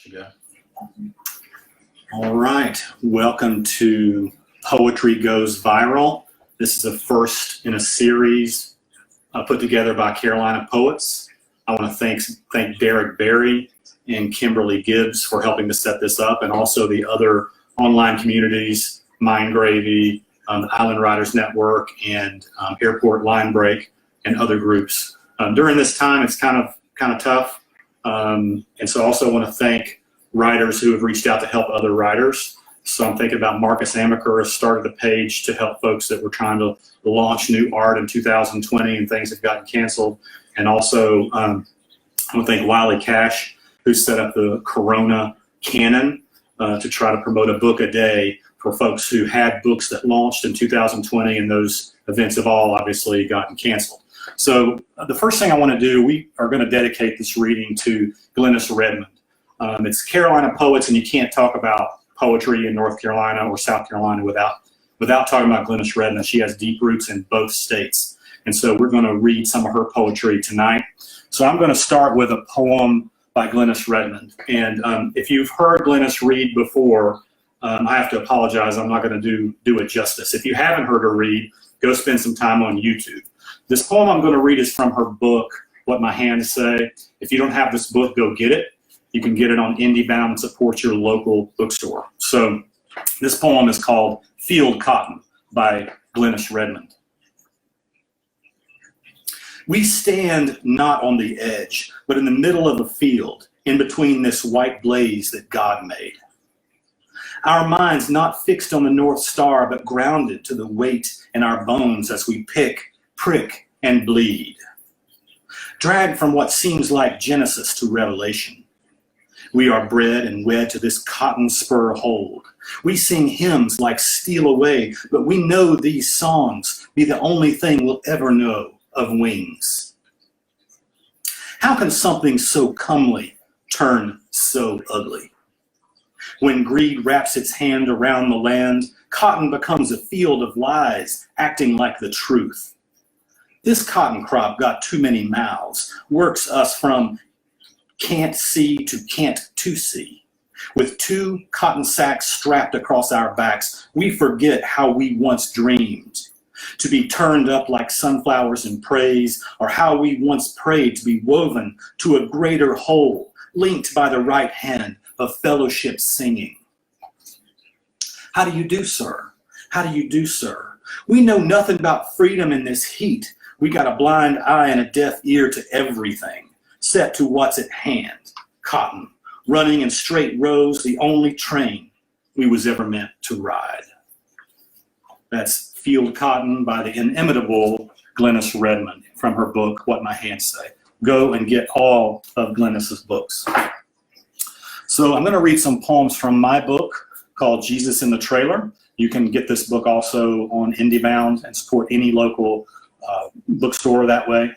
Should go. All right, welcome to Poetry Goes Viral. This is the first in a series put together by Carolina poets. I want to thank Derek Berry and Kimberly Gibbs for helping to set this up, and also the other online communities, Mind Gravy, the Island Writers Network, and Airport Line Break, and other groups. During this time, it's kind of tough, and so I also want to thank writers who have reached out to help other writers. So I'm thinking about Marcus Amaker has started a page to help folks that were trying to launch new art in 2020 and things have gotten canceled. And also I want to thank Wiley Cash, who set up the Corona Canon to try to promote a book a day for folks who had books that launched in 2020, and those events have all obviously gotten canceled. So the first thing I want to do, we are going to dedicate this reading to Glennis Redmond. It's Carolina poets, and you can't talk about poetry in North Carolina or South Carolina without talking about Glennis Redmond. She has deep roots in both states. And so we're going to read some of her poetry tonight. So I'm going to start with a poem by Glennis Redmond. And if you've heard Glennis read before, I have to apologize. I'm not going to do it justice. If you haven't heard her read, go spend some time on YouTube. This poem I'm going to read is from her book, What My Hands Say. If you don't have this book, go get it. You can get it on IndieBound and support your local bookstore. So this poem is called Field Cotton by Glennis Redmond. We stand not on the edge, but in the middle of a field, in between this white blaze that God made. Our minds not fixed on the North Star, but grounded to the weight in our bones as we pick, prick, and bleed. Dragged from what seems like Genesis to Revelation. We are bred and wed to this cotton spur hold. We sing hymns like Steal Away, but we know these songs be the only thing we'll ever know of wings. How can something so comely turn so ugly? When greed wraps its hand around the land, cotton becomes a field of lies, acting like the truth. This cotton crop got too many mouths, works us from can't see to can't to see. With two cotton sacks strapped across our backs, we forget how we once dreamed to be turned up like sunflowers in praise, or how we once prayed to be woven to a greater whole, linked by the right hand of fellowship singing. How do you do, sir? How do you do, sir? We know nothing about freedom in this heat. We got a blind eye and a deaf ear to everything. Set to what's at hand, cotton, running in straight rows, the only train we was ever meant to ride. That's Field Cotton by the inimitable Glennis Redmond from her book, What My Hands Say. Go and get all of Glennis's books. So I'm going to read some poems from my book called Jesus in the Trailer. You can get this book also on IndieBound and support any local bookstore that way.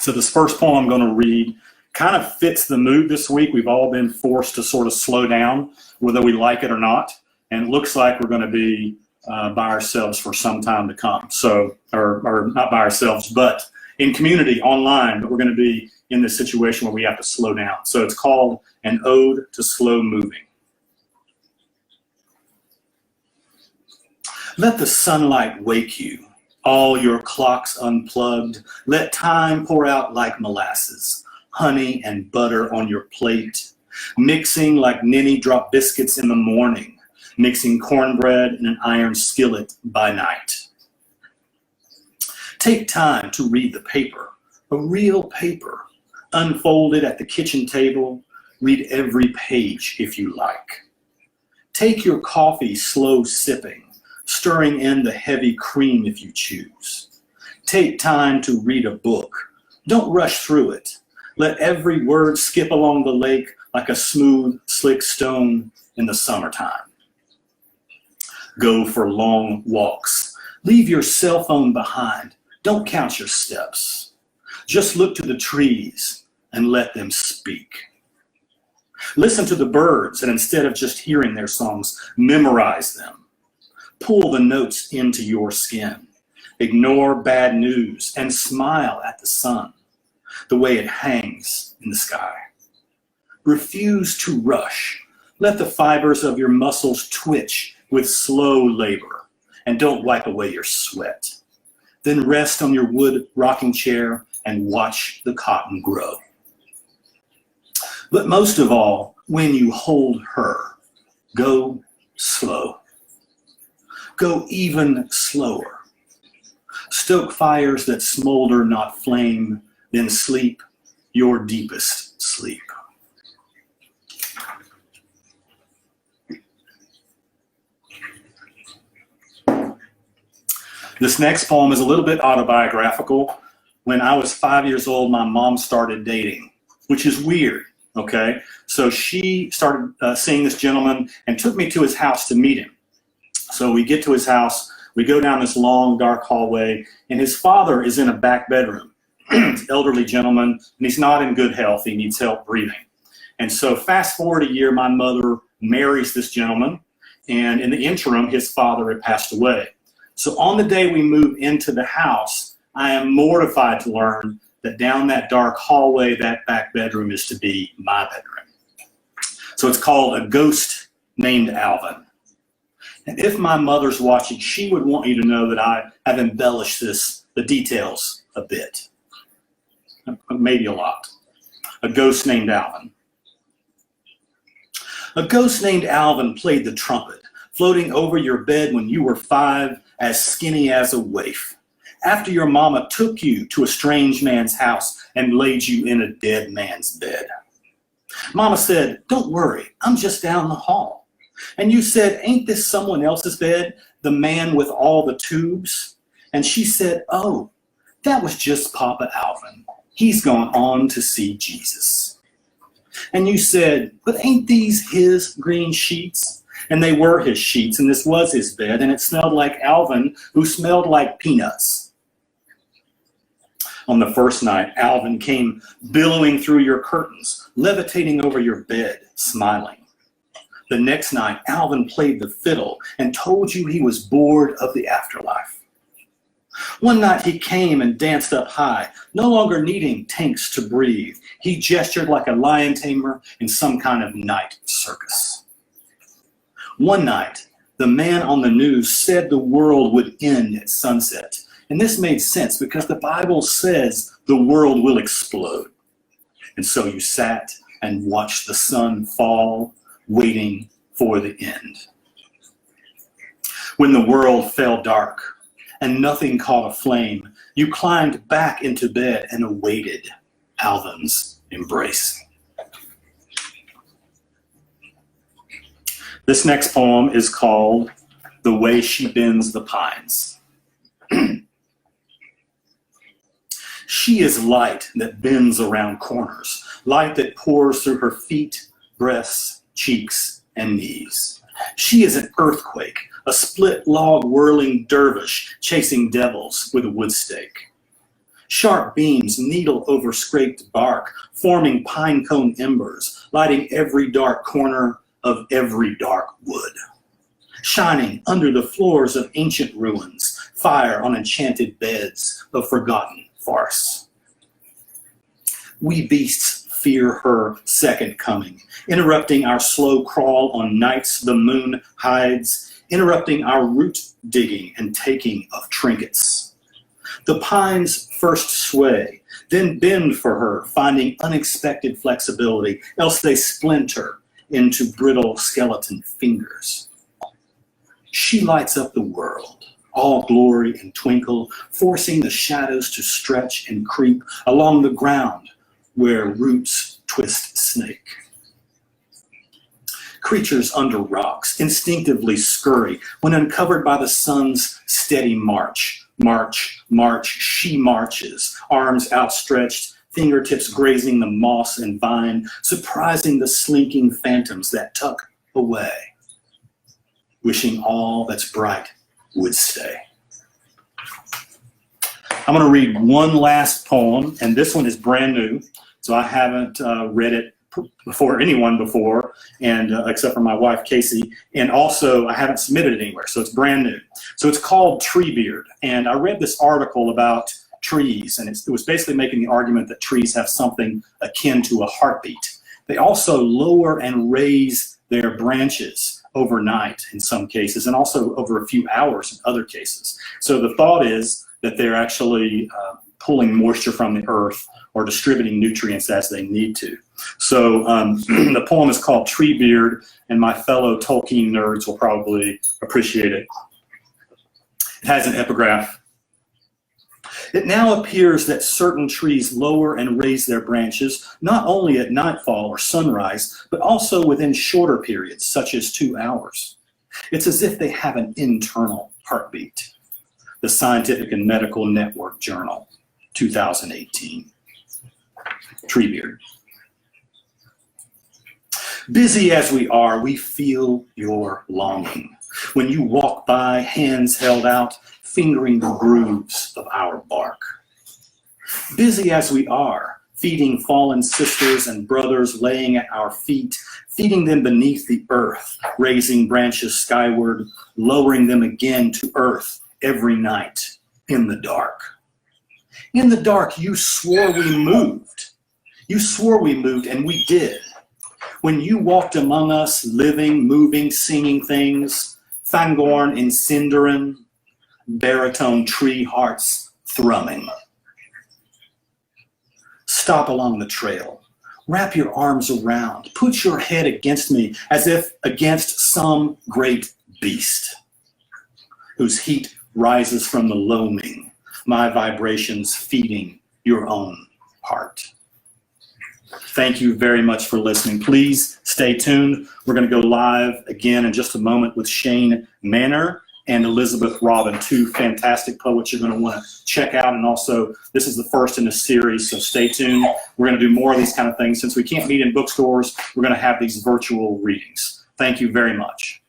So this first poem I'm going to read kind of fits the mood this week. We've all been forced to sort of slow down, whether we like it or not. And it looks like we're going to be by ourselves for some time to come. So, or not by ourselves, but in community, online, but we're going to be in this situation where we have to slow down. So it's called An Ode to Slow Moving. Let the sunlight wake you. All your clocks unplugged, let time pour out like molasses, honey and butter on your plate, mixing like Ninny drop biscuits in the morning, mixing cornbread in an iron skillet by night. Take time to read the paper, a real paper, unfolded at the kitchen table, read every page if you like. Take your coffee slow sipping, stirring in the heavy cream if you choose. Take time to read a book. Don't rush through it. Let every word skip along the lake like a smooth, slick stone in the summertime. Go for long walks. Leave your cell phone behind. Don't count your steps. Just look to the trees and let them speak. Listen to the birds, and instead of just hearing their songs, memorize them. Pull the notes into your skin. Ignore bad news and smile at the sun. the way it hangs in the sky. Refuse to rush. Let the fibers of your muscles twitch with slow labor, and don't wipe away your sweat. Then rest on your wood rocking chair and watch the cotton grow. But most of all, when you hold her, go slow. Go even slower. Stoke fires that smolder, not flame, then sleep your deepest sleep. This next poem is a little bit autobiographical. When I was 5 years old, my mom started dating, which is weird, okay? So she started seeing this gentleman and took me to his house to meet him. So we get to his house, we go down this long, dark hallway, and his father is in a back bedroom. He's an elderly gentleman, and he's not in good health. He needs help breathing. And so fast forward a year, my mother marries this gentleman, and in the interim, his father had passed away. So on the day we move into the house, I am mortified to learn that down that dark hallway, that back bedroom is to be my bedroom. So it's called A Ghost Named Alvin. And if my mother's watching, she would want you to know that I have embellished the details a bit, maybe a lot. A ghost named Alvin. A ghost named Alvin played the trumpet, floating over your bed when you were 5, as skinny as a waif, after your mama took you to a strange man's house and laid you in a dead man's bed. Mama said, "Don't worry, I'm just down the hall." And you said, "Ain't this someone else's bed, the man with all the tubes?" And she said, "Oh, that was just Papa Alvin. He's gone on to see Jesus." And you said, "But ain't these his green sheets?" And they were his sheets, and this was his bed, and it smelled like Alvin, who smelled like peanuts. On the first night, Alvin came billowing through your curtains, levitating over your bed, smiling. The next night, Alvin played the fiddle and told you he was bored of the afterlife. One night he came and danced up high, no longer needing tanks to breathe. He gestured like a lion tamer in some kind of night circus. One night, the man on the news said the world would end at sunset. And this made sense because the Bible says the world will explode. And so you sat and watched the sun fall, waiting for the end. When the world fell dark and nothing caught a flame, you climbed back into bed and awaited Alvin's embrace. This next poem is called The Way She Bends the Pines. She is light that bends around corners, light that pours through her feet, breasts, cheeks, and knees. She is an earthquake, a split log whirling dervish chasing devils with a wood stake. Sharp beams needle over scraped bark, forming pine cone embers, lighting every dark corner of every dark wood. Shining under the floors of ancient ruins, fire on enchanted beds of forgotten farce. We beasts fear her second coming, interrupting our slow crawl on nights the moon hides, interrupting our root digging and taking of trinkets. The pines first sway, then bend for her, finding unexpected flexibility, else they splinter into brittle skeleton fingers. She lights up the world, all glory and twinkle, forcing the shadows to stretch and creep along the ground where roots twist snake. Creatures under rocks instinctively scurry when uncovered by the sun's steady march. March, march, she marches, arms outstretched, fingertips grazing the moss and vine, surprising the slinking phantoms that tuck away, wishing all that's bright would stay. I'm going to read one last poem, and this one is brand new, so I haven't read it before anyone before, and except for my wife Casey, and also I haven't submitted it anywhere, so it's brand new. So it's called Treebeard, and I read this article about trees, and it was basically making the argument that trees have something akin to a heartbeat. They also lower and raise their branches overnight in some cases, and also over a few hours in other cases. So the thought is that they're actually pulling moisture from the earth or distributing nutrients as they need to. So the poem is called Tree Beard, and my fellow Tolkien nerds will probably appreciate it. It has an epigraph. It now appears that certain trees lower and raise their branches not only at nightfall or sunrise, but also within shorter periods, such as 2 hours. It's as if they have an internal heartbeat. The Scientific and Medical Network Journal, 2018. Treebeard. Busy as we are, we feel your longing. When you walk by, hands held out, fingering the grooves of our bark. Busy as we are, feeding fallen sisters and brothers laying at our feet, feeding them beneath the earth, raising branches skyward, lowering them again to earth every night in the dark. In the dark, you swore we moved. You swore we moved, and we did. When you walked among us, living, moving, singing things, Fangorn in Sindarin, baritone tree hearts thrumming. Stop along the trail. Wrap your arms around. Put your head against me as if against some great beast whose heat rises from the loaming, my vibrations feeding your own heart. Thank you very much for listening. Please stay tuned. We're going to go live again in just a moment with Shane Manor and Elizabeth Robin, two fantastic poets you're going to want to check out. And also, this is the first in a series, so stay tuned. We're going to do more of these kind of things. Since we can't meet in bookstores, we're going to have these virtual readings. Thank you very much.